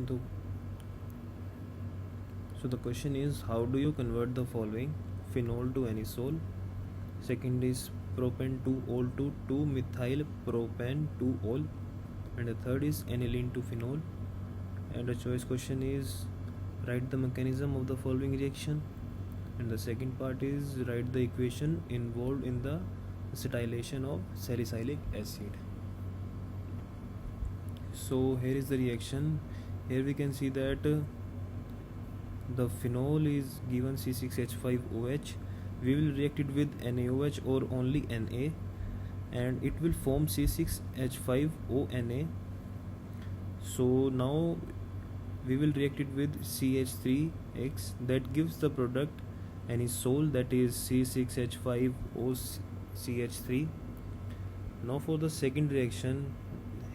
The, so the question is, how do you convert the following: phenol to anisole, second is propan 2-ol to 2-methyl propan 2-ol, and the third is aniline to phenol. And the choice question is, write the mechanism of the following reaction, and the second part is, write the equation involved in the acetylation of salicylic acid. So here is the reaction. Here we can see that the phenol is given C6H5OH. We will react it with NaOH or only Na, and it will form C6H5ONa. So now we will react it with CH3X, that gives the product anisole, that is C6H5OCH3. Now for the second reaction,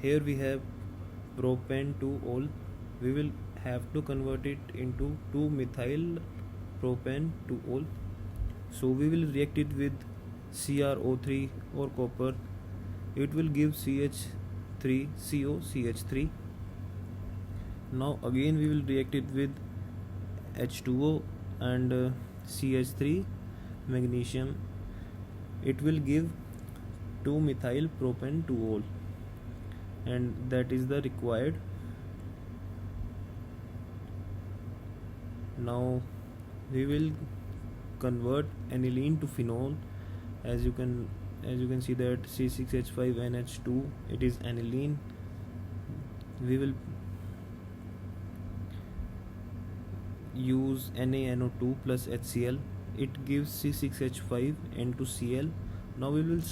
here we have propan 2-ol. We will have to convert it into 2-methyl propan 2-ol. So we will react it with CrO3 or copper. It will give CH3COCH3. Now again we will react it with H2O and CH3 magnesium. It will give 2-methyl propan 2-ol, and that is the required. Now we will convert aniline to phenol. As you can see that C6H5NH2, it is aniline. We will use NaNO2 plus HCl. It gives C6H5N2Cl. Now we will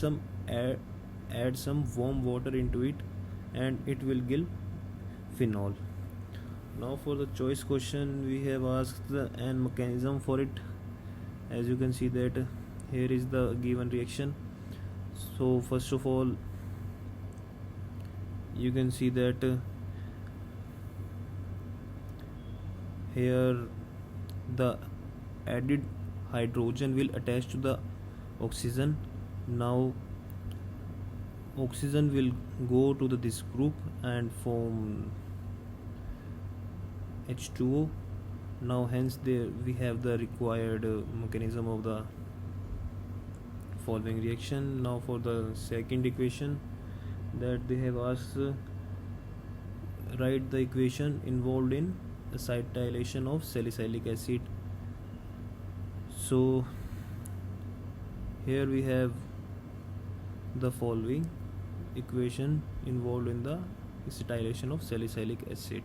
add some warm water into it, and it will give phenol. Now for the choice question, we have asked the and mechanism for it. As you can see that here is the given reaction. So first of all, you can see that here the added hydrogen will attach to the oxygen. Now oxygen will go to this group and form H2O. Now hence there we have the required mechanism of the following reaction. Now for the second equation that they have asked, write the equation involved in acetylation of salicylic acid. So here we have the following equation involved in the acetylation of salicylic acid.